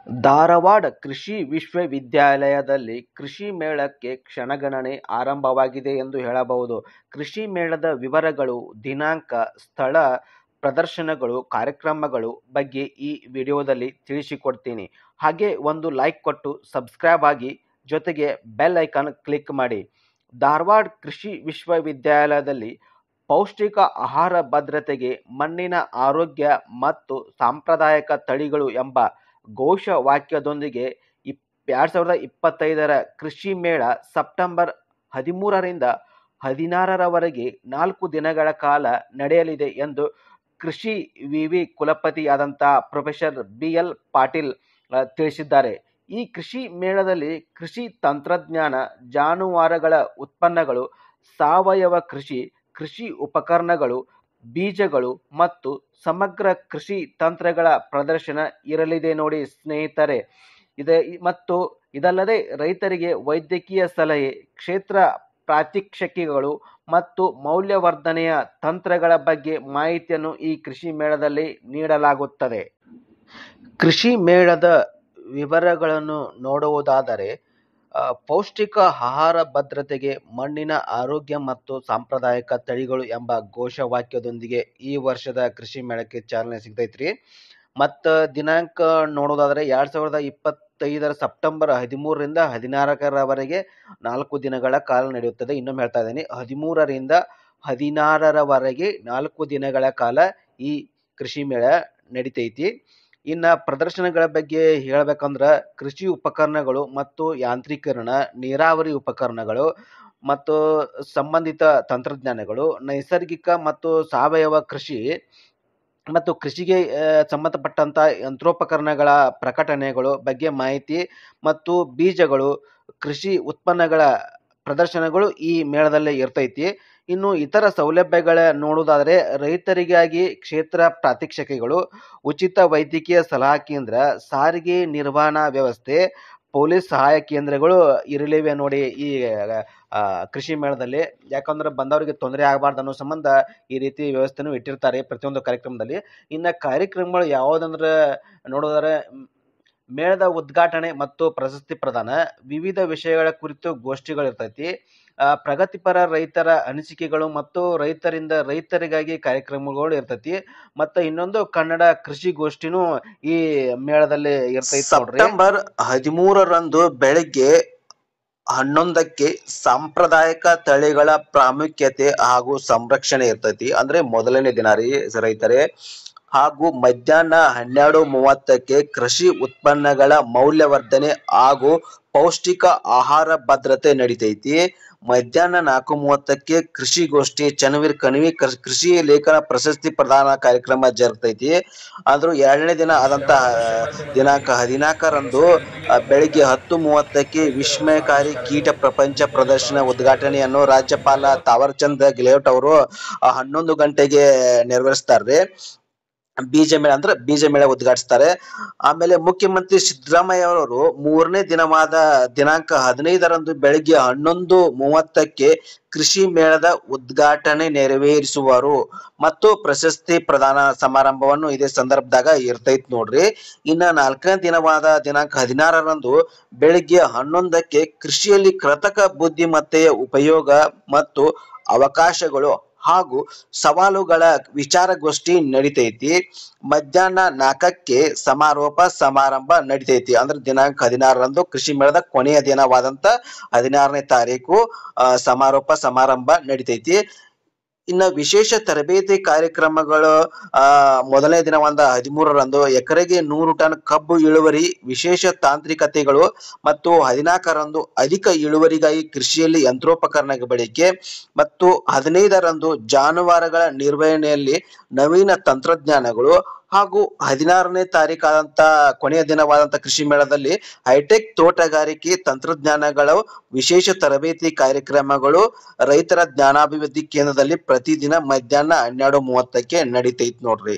ಧಾರವಾಡ ಕೃಷಿ ವಿಶ್ವವಿದ್ಯಾಲಯದಲ್ಲಿ ಕೃಷಿ ಮೇಳಕ್ಕೆ ಕ್ಷಣಗಣನೆ ಆರಂಭವಾಗಿದೆ ಎಂದು ಹೇಳಬಹುದು. ಕೃಷಿ ಮೇಳದ ವಿವರಗಳು, ದಿನಾಂಕ, ಸ್ಥಳ, ಪ್ರದರ್ಶನಗಳು, ಕಾರ್ಯಕ್ರಮಗಳು ಬಗ್ಗೆ ಈ ವಿಡಿಯೋದಲ್ಲಿ ತಿಳಿಸಿಕೊಡ್ತೀನಿ. ಹಾಗೆ ಒಂದು ಲೈಕ್ ಕೊಟ್ಟು ಸಬ್ಸ್ಕ್ರೈಬ್ ಆಗಿ, ಜೊತೆಗೆ ಬೆಲ್ ಐಕಾನ್ ಕ್ಲಿಕ್ ಮಾಡಿ. ಧಾರವಾಡ ಕೃಷಿ ವಿಶ್ವವಿದ್ಯಾಲಯದಲ್ಲಿ ಪೌಷ್ಟಿಕ ಆಹಾರ ಭದ್ರತೆಗೆ ಮಣ್ಣಿನ ಆರೋಗ್ಯ ಮತ್ತು ಸಾಂಪ್ರದಾಯಿಕ ತಳಿಗಳು ಎಂಬ ಘೋಷವಾಕ್ಯದೊಂದಿಗೆ 2025ರ ಕೃಷಿ ಮೇಳ ಸೆಪ್ಟೆಂಬರ್ 13ರಿಂದ 16ರವರೆಗೆ 4 ದಿನಗಳ ಕಾಲ ನಡೆಯಲಿದೆ ಎಂದು ಕೃಷಿ ವಿವಿ ಕುಲಪತಿಯಾದಂಥ ಪ್ರೊಫೆಸರ್ BL ಪಾಟೀಲ್ ತಿಳಿಸಿದ್ದಾರೆ. ಈ ಕೃಷಿ ಮೇಳದಲ್ಲಿ ಕೃಷಿ ತಂತ್ರಜ್ಞಾನ, ಜಾನುವಾರುಗಳ ಉತ್ಪನ್ನಗಳು, ಸಾವಯವ ಕೃಷಿ, ಕೃಷಿ ಉಪಕರಣಗಳು, ಬೀಜಗಳು ಮತ್ತು ಸಮಗ್ರ ಕೃಷಿ ತಂತ್ರಗಳ ಪ್ರದರ್ಶನ ಇರಲಿದೆ ನೋಡಿ ಸ್ನೇಹಿತರೆ. ಮತ್ತು ಇದಲ್ಲದೆ ರೈತರಿಗೆ ವೈದ್ಯಕೀಯ ಸಲಹೆ, ಕ್ಷೇತ್ರ ಪ್ರಾತ್ಯಕ್ಷಿಕೆಗಳು ಮತ್ತು ಮೌಲ್ಯವರ್ಧನೆಯ ತಂತ್ರಗಳ ಬಗ್ಗೆ ಮಾಹಿತಿಯನ್ನು ಈ ಕೃಷಿ ಮೇಳದಲ್ಲಿ ನೀಡಲಾಗುತ್ತದೆ. ಕೃಷಿ ಮೇಳದ ವಿವರಗಳನ್ನು ನೋಡುವುದಾದರೆ, ಪೌಷ್ಟಿಕ ಆಹಾರ ಭದ್ರತೆಗೆ ಮಣ್ಣಿನ ಆರೋಗ್ಯ ಮತ್ತು ಸಾಂಪ್ರದಾಯಿಕ ತಳಿಗಳು ಎಂಬ ಘೋಷವಾಕ್ಯದೊಂದಿಗೆ ಈ ವರ್ಷದ ಕೃಷಿ ಮೇಳಕ್ಕೆ ಚಾಲನೆ ಸಿಗ್ತೈತ್ರಿ. ಮತ್ತು ದಿನಾಂಕ ನೋಡೋದಾದರೆ 2025ರ ಸೆಪ್ಟೆಂಬರ್ 13ರಿಂದ 16ರವರೆಗೆ 4 ದಿನಗಳ ಕಾಲ ನಡೆಯುತ್ತದೆ. ಇನ್ನೊಮ್ಮೆ ಹೇಳ್ತಾ ಇದ್ದೀನಿ, 13ರಿಂದ 16ರವರೆಗೆ 4 ದಿನಗಳ ಕಾಲ ಈ ಕೃಷಿ ಮೇಳ ನಡಿತೈತಿ. ಇನ್ನು ಪ್ರದರ್ಶನಗಳ ಬಗ್ಗೆ ಹೇಳ್ಬೇಕಂದ್ರೆ, ಕೃಷಿ ಉಪಕರಣಗಳು ಮತ್ತು ಯಾಂತ್ರೀಕರಣ, ನೀರಾವರಿ ಉಪಕರಣಗಳು ಮತ್ತು ಸಂಬಂಧಿತ ತಂತ್ರಜ್ಞಾನಗಳು, ನೈಸರ್ಗಿಕ ಮತ್ತು ಸಾವಯವ ಕೃಷಿ ಮತ್ತು ಕೃಷಿಗೆ ಸಂಬಂಧಪಟ್ಟಂಥ ಯಂತ್ರೋಪಕರಣಗಳ ಪ್ರಕಟಣೆಗಳು ಬಗ್ಗೆ ಮಾಹಿತಿ ಮತ್ತು ಬೀಜಗಳು, ಕೃಷಿ ಉತ್ಪನ್ನಗಳ ಪ್ರದರ್ಶನಗಳು ಈ ಮೇಳದಲ್ಲೇ ಇರ್ತೈತಿ. ಇನ್ನು ಇತರ ಸೌಲಭ್ಯಗಳ ನೋಡುವುದಾದರೆ, ರೈತರಿಗಾಗಿ ಕ್ಷೇತ್ರ ಪ್ರಾತ್ಯಕ್ಷಿಕೆಗಳು, ಉಚಿತ ವೈದ್ಯಕೀಯ ಸಲಹಾ ಕೇಂದ್ರ, ಸಾರಿಗೆ ನಿರ್ವಹಣಾ ವ್ಯವಸ್ಥೆ, ಪೊಲೀಸ್ ಸಹಾಯ ಕೇಂದ್ರಗಳು ಇರಲಿವೆ ನೋಡಿ ಈ ಕೃಷಿ ಮೇಳದಲ್ಲಿ. ಯಾಕಂದ್ರೆ ಬಂದವರಿಗೆ ತೊಂದರೆ ಆಗಬಾರ್ದು ಅನ್ನೋ ಸಂಬಂಧ ಈ ರೀತಿ ವ್ಯವಸ್ಥೆನೂ ಇಟ್ಟಿರ್ತಾರೆ ಪ್ರತಿಯೊಂದು ಕಾರ್ಯಕ್ರಮದಲ್ಲಿ. ಇನ್ನು ಕಾರ್ಯಕ್ರಮಗಳು ಯಾವುದಂದ್ರೆ ನೋಡೋದಾದ್ರೆ, ಮೇಳದ ಉದ್ಘಾಟನೆ ಮತ್ತು ಪ್ರಶಸ್ತಿ ಪ್ರದಾನ, ವಿವಿಧ ವಿಷಯಗಳ ಕುರಿತು ಗೋಷ್ಠಿಗಳಿರ್ತೈತಿ, ಪ್ರಗತಿಪರ ರೈತರ ಅನಿಸಿಕೆಗಳು ಮತ್ತು ರೈತರಿಂದ ರೈತರಿಗಾಗಿ ಕಾರ್ಯಕ್ರಮಗಳು ಇರ್ತೈತಿ. ಮತ್ತು ಇನ್ನೊಂದು ಕನ್ನಡ ಕೃಷಿ ಗೋಷ್ಠಿನೂ ಈ ಮೇಳದಲ್ಲಿ ಇರ್ತೈತಿ. ಸೆಪ್ಟೆಂಬರ್ 13ರಂದು ಬೆಳಗ್ಗೆ 11ಕ್ಕೆ ಸಾಂಪ್ರದಾಯಿಕ ತಳಿಗಳ ಪ್ರಾಮುಖ್ಯತೆ ಹಾಗೂ ಸಂರಕ್ಷಣೆ ಇರ್ತೈತಿ. ಅಂದ್ರೆ ಮೊದಲನೇ ದಿನ ರೀ ರೈತರೇ. ಹಾಗೂ ಮಧ್ಯಾಹ್ನ 12:30ಕ್ಕೆ ಕೃಷಿ ಉತ್ಪನ್ನಗಳ ಮೌಲ್ಯವರ್ಧನೆ ಹಾಗೂ ಪೌಷ್ಟಿಕ ಆಹಾರ ಭದ್ರತೆ ನಡಿತೈತಿ. ಮಧ್ಯಾಹ್ನ 4:30ಕ್ಕೆ ಕೃಷಿಗೋಷ್ಠಿ, ಚನ್ನವೀರ್ ಕಣಿವಿ ಕೃಷಿ ಲೇಖನ ಪ್ರಶಸ್ತಿ ಪ್ರದಾನ ಕಾರ್ಯಕ್ರಮ ಜರುಗ್ತೈತಿ. ಆದ್ರೂ 2ನೇ ದಿನ ಆದಂತಹ ದಿನಾಂಕ 14ರಂದು ಬೆಳಿಗ್ಗೆ 10:30ಕ್ಕೆ ವಿಸ್ಮಯಕಾರಿ ಕೀಟ ಪ್ರಪಂಚ ಪ್ರದರ್ಶನ ಉದ್ಘಾಟನೆಯನ್ನು ರಾಜ್ಯಪಾಲ ತಾವರ್ಚಂದ್ ಗೆಹ್ಲೋಟ್ ಅವರು 11 ಗಂಟೆಗೆ ನೆರವೇರಿಸ್ತಾರೆ. ಬೀಜ ಮೇಳ ಉದ್ಘಾಟಿಸ್ತಾರೆ. ಆಮೇಲೆ ಮುಖ್ಯಮಂತ್ರಿ ಸಿದ್ದರಾಮಯ್ಯ ಅವರು 3ನೇ ದಿನವಾದ ದಿನಾಂಕ 15ರಂದು ಬೆಳಿಗ್ಗೆ 11:30ಕ್ಕೆ ಕೃಷಿ ಮೇಳದ ಉದ್ಘಾಟನೆ ನೆರವೇರಿಸುವರು ಮತ್ತು ಪ್ರಶಸ್ತಿ ಪ್ರದಾನ ಸಮಾರಂಭವನ್ನು ಇದೇ ಸಂದರ್ಭದಾಗ ಇರ್ತೈತಿ ನೋಡ್ರಿ. ಇನ್ನ 4ನೇ ದಿನವಾದ ದಿನಾಂಕ 16ರಂದು ಬೆಳಿಗ್ಗೆ 11ಕ್ಕೆ ಕೃಷಿಯಲ್ಲಿ ಕೃತಕ ಬುದ್ಧಿಮತ್ತೆಯ ಉಪಯೋಗ ಮತ್ತು ಅವಕಾಶಗಳು ಹಾಗೂ ಸವಾಲುಗಳ ವಿಚಾರಗೋಷ್ಠಿ ನಡಿತೈತಿ. ಮಧ್ಯಾಹ್ನ 4ಕ್ಕೆ ಸಮಾರೋಪ ಸಮಾರಂಭ ನಡಿತೈತಿ. ಅಂದ್ರೆ ದಿನಾಂಕ 16ರಂದು ಕೃಷಿ ಮೇಳದ ಕೊನೆಯ ದಿನವಾದಂತ 16ನೇ ತಾರೀಕು ಸಮಾರೋಪ ಸಮಾರಂಭ ನಡಿತೈತಿ. ಇನ್ನು ವಿಶೇಷ ತರಬೇತಿ ಕಾರ್ಯಕ್ರಮಗಳು ಮೊದಲನೇ ದಿನವಾದ 13ರಂದು ಎಕರೆಗೆ 100 ಟನ್ ಕಬ್ಬು ಇಳುವರಿ, ವಿಶೇಷ ತಾಂತ್ರಿಕತೆಗಳು ಮತ್ತು 14ರಂದು ಅಧಿಕ ಇಳುವರಿಗಾಗಿ ಕೃಷಿಯಲ್ಲಿ ಯಂತ್ರೋಪಕರಣ ಬಳಕೆ ಮತ್ತು 15ರಂದು ಜಾನುವಾರುಗಳ ನಿರ್ವಹಣೆಯಲ್ಲಿ ನವೀನ ತಂತ್ರಜ್ಞಾನಗಳು ಹಾಗೂ 16ನೇ ತಾರೀಕಾದಂತ ಕೊನೆಯ ದಿನವಾದಂತ ಕೃಷಿ ಮೇಳದಲ್ಲಿ ಹೈಟೆಕ್ ತೋಟಗಾರಿಕೆ ತಂತ್ರಜ್ಞಾನಗಳು, ವಿಶೇಷ ತರಬೇತಿ ಕಾರ್ಯಕ್ರಮಗಳು ರೈತರ ಜ್ಞಾನಾಭಿವೃದ್ಧಿ ಕೇಂದ್ರದಲ್ಲಿ ಪ್ರತಿದಿನ ಮಧ್ಯಾಹ್ನ 12:30ಕ್ಕೆ ನಡೀತೈತಿ ನೋಡ್ರಿ.